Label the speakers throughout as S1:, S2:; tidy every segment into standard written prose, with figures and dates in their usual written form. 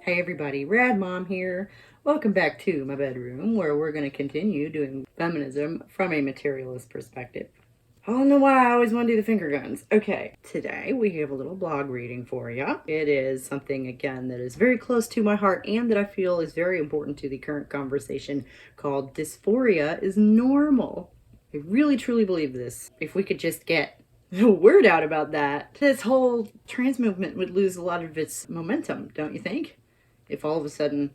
S1: Hey everybody, Rad Mom here. Welcome back to my bedroom where we're going to continue doing feminism from a materialist perspective. I don't know why I always want to do the finger guns. Okay, today we have a little blog reading for you. It is something, again, that is very close to my heart and that I feel is very important to the current conversation called Dysphoria is Normal. I really truly believe this. If we could just get the word out about that, this whole trans movement would lose a lot of its momentum, don't you think? If all of a sudden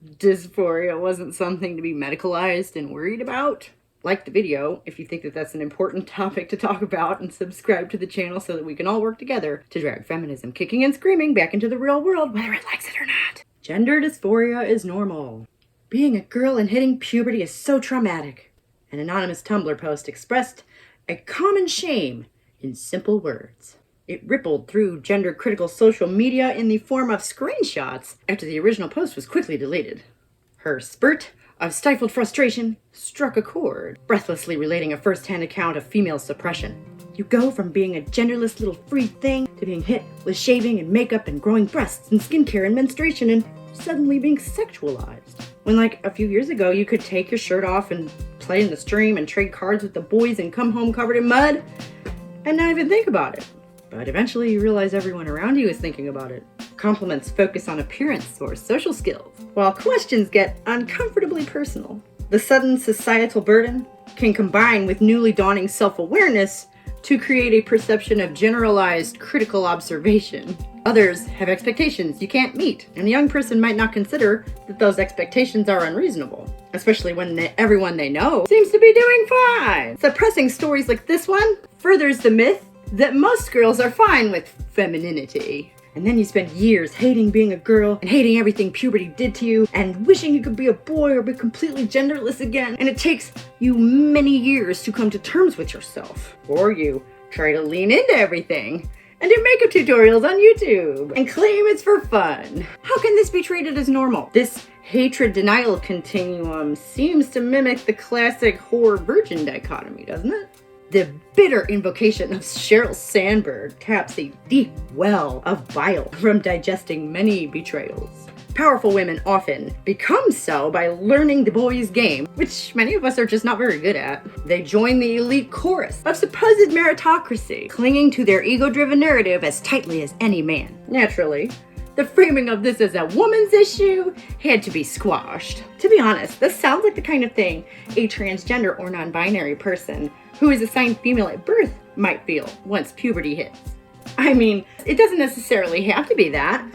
S1: dysphoria wasn't something to be medicalized and worried about. Like the video if you think that that's an important topic to talk about, and subscribe to the channel so that we can all work together to drag feminism kicking and screaming back into the real world, whether it likes it or not. Gender dysphoria is normal. Being a girl and hitting puberty is so traumatic. An anonymous Tumblr post expressed a common shame in simple words. It rippled through gender-critical social media in the form of screenshots after the original post was quickly deleted. Her spurt of stifled frustration struck a chord, breathlessly relating a first-hand account of female suppression. You go from being a genderless little free thing to being hit with shaving and makeup and growing breasts and skincare and menstruation and suddenly being sexualized. When like a few years ago you could take your shirt off and play in the stream and trade cards with the boys and come home covered in mud and not even think about it. But eventually you realize everyone around you is thinking about it. Compliments focus on appearance or social skills, while questions get uncomfortably personal. The sudden societal burden can combine with newly dawning self-awareness to create a perception of generalized critical observation. Others have expectations you can't meet, and a young person might not consider that those expectations are unreasonable, especially when everyone they know seems to be doing fine. Suppressing stories like this one furthers the myth that most girls are fine with femininity. And then you spend years hating being a girl and hating everything puberty did to you and wishing you could be a boy or be completely genderless again. And it takes you many years to come to terms with yourself. Or you try to lean into everything and do makeup tutorials on YouTube and claim it's for fun. How can this be treated as normal? This hatred denial continuum seems to mimic the classic whore virgin dichotomy, doesn't it? The bitter invocation of Sheryl Sandberg taps a deep well of bile from digesting many betrayals. Powerful women often become so by learning the boys' game, which many of us are just not very good at. They join the elite chorus of supposed meritocracy, clinging to their ego-driven narrative as tightly as any man. Naturally, the framing of this as a woman's issue had to be squashed. To be honest, this sounds like the kind of thing a transgender or non-binary person who is assigned female at birth might feel once puberty hits. I mean, it doesn't necessarily have to be that,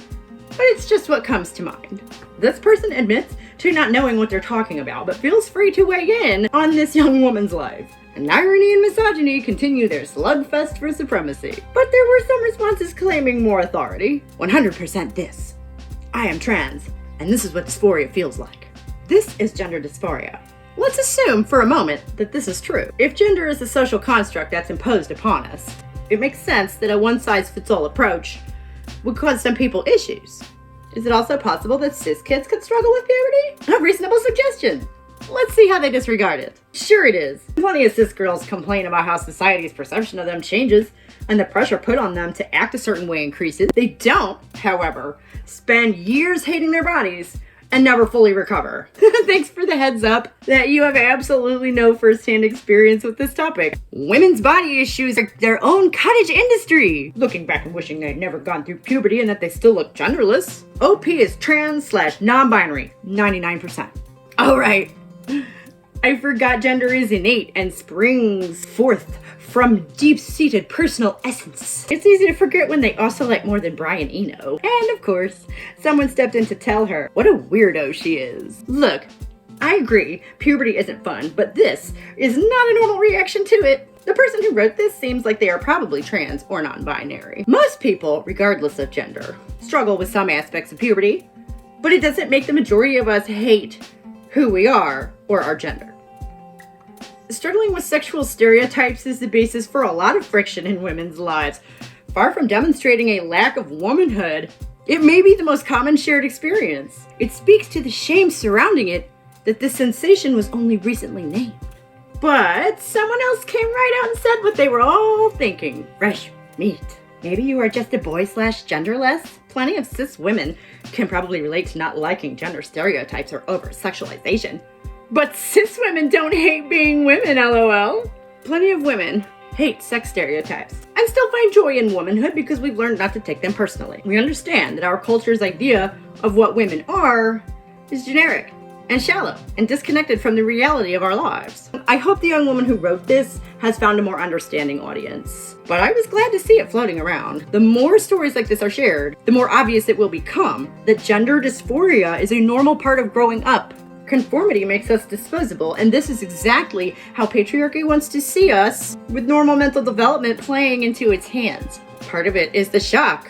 S1: but it's just what comes to mind. This person admits to not knowing what they're talking about, but feels free to weigh in on this young woman's life. And irony and misogyny continue their slugfest for supremacy. But there were some responses claiming more authority. 100% this. I am trans, and this is what dysphoria feels like. This is gender dysphoria. Let's assume for a moment that this is true. If gender is a social construct that's imposed upon us, it makes sense that a one-size-fits-all approach would cause some people issues. Is it also possible that cis kids could struggle with puberty? A reasonable suggestion. Let's see how they disregard it. Sure it is. Plenty of cis girls complain about how society's perception of them changes and the pressure put on them to act a certain way increases. They don't, however, spend years hating their bodies and never fully recover. Thanks for the heads up that you have absolutely no first-hand experience with this topic. Women's body issues are their own cottage industry. Looking back and wishing they'd never gone through puberty and that they still look genderless. OP is trans/non-binary, 99%. All right. I forgot gender is innate and springs forth from deep-seated personal essence. It's easy to forget when they oscillate more than Brian Eno. And of course, someone stepped in to tell her what a weirdo she is. Look, I agree, puberty isn't fun, but this is not a normal reaction to it. The person who wrote this seems like they are probably trans or non-binary. Most people, regardless of gender, struggle with some aspects of puberty, but it doesn't make the majority of us hate who we are or our gender. Struggling with sexual stereotypes is the basis for a lot of friction in women's lives. Far from demonstrating a lack of womanhood, it may be the most common shared experience. It speaks to the shame surrounding it that this sensation was only recently named. But someone else came right out and said what they were all thinking. Fresh meat. Maybe you are just a boy/genderless? Plenty of cis women can probably relate to not liking gender stereotypes or over-sexualization. But cis women don't hate being women, lol. Plenty of women hate sex stereotypes and still find joy in womanhood because we've learned not to take them personally. We understand that our culture's idea of what women are is generic and shallow and disconnected from the reality of our lives. I hope the young woman who wrote this has found a more understanding audience. But I was glad to see it floating around. The more stories like this are shared, the more obvious it will become that gender dysphoria is a normal part of growing up. Conformity makes us disposable, and this is exactly how patriarchy wants to see us, with normal mental development playing into its hands. Part of it is the shock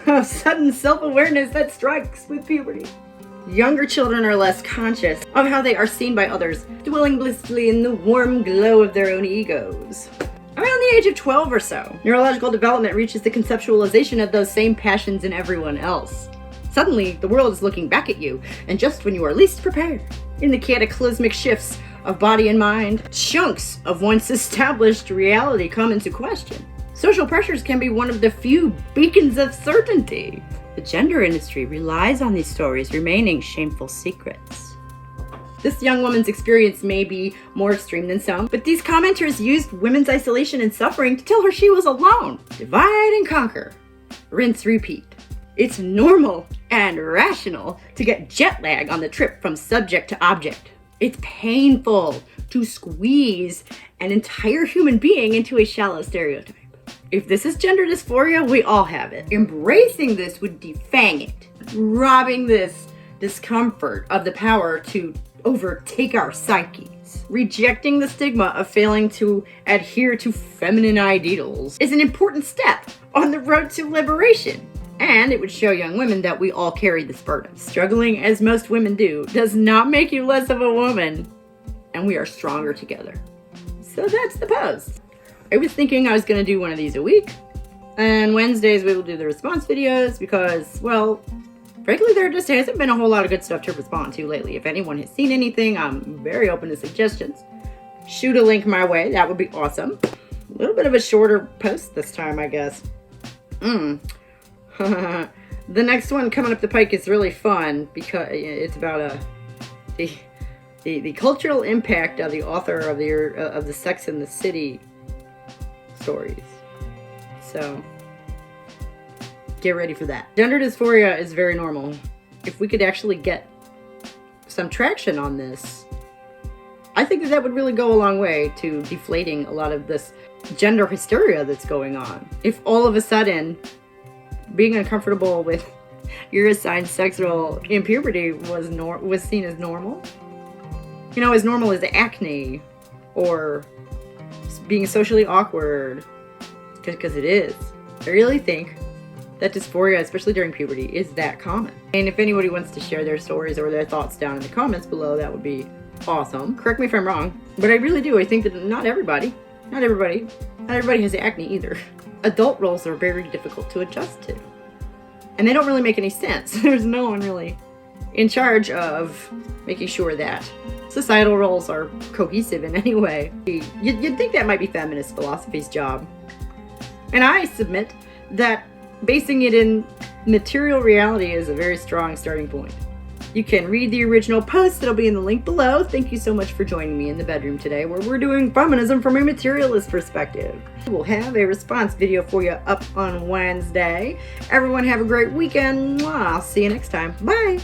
S1: of sudden self-awareness that strikes with puberty. Younger children are less conscious of how they are seen by others, dwelling blissfully in the warm glow of their own egos. Around the age of 12 or so, neurological development reaches the conceptualization of those same passions in everyone else. Suddenly, the world is looking back at you, and just when you are least prepared, in the cataclysmic shifts of body and mind, chunks of once established reality come into question. Social pressures can be one of the few beacons of certainty. The gender industry relies on these stories remaining shameful secrets. This young woman's experience may be more extreme than some, but these commenters used women's isolation and suffering to tell her she was alone. Divide and conquer. Rinse, repeat. It's normal and rational to get jet lag on the trip from subject to object. It's painful to squeeze an entire human being into a shallow stereotype. If this is gender dysphoria, we all have it. Embracing this would defang it, robbing this discomfort of the power to overtake our psyches. Rejecting the stigma of failing to adhere to feminine ideals is an important step on the road to liberation. And it would show young women that we all carry this burden. Struggling, as most women do, does not make you less of a woman, and we are stronger together. So that's the post. I was thinking I was going to do one of these a week, and Wednesdays we will do the response videos because, well, frankly, there just hasn't been a whole lot of good stuff to respond to lately. If anyone has seen anything, I'm very open to suggestions. Shoot a link my way, that would be awesome. A little bit of a shorter post this time, I guess. The next one coming up the pike is really fun because it's about the cultural impact of the author of the Sex and the City stories. So get ready for that. Gender dysphoria is very normal. If we could actually get some traction on this, I think that would really go a long way to deflating a lot of this gender hysteria that's going on. If all of a sudden being uncomfortable with your assigned sex role in puberty was seen as normal, you know, as normal as acne or being socially awkward, because it is. I really think that dysphoria, especially during puberty, is that common. And if anybody wants to share their stories or their thoughts down in the comments below, that would be awesome. Correct me if I'm wrong, but I really do. I think that not everybody has acne either. Adult roles are very difficult to adjust to, and they don't really make any sense. There's no one really in charge of making sure that societal roles are cohesive in any way. You'd think that might be feminist philosophy's job. And I submit that basing it in material reality is a very strong starting point. You can read the original post that'll be in the link below. Thank you so much for joining me in the bedroom today, where we're doing feminism from a materialist perspective. We'll have a response video for you up on Wednesday. Everyone have a great weekend. I'll see you next time. Bye.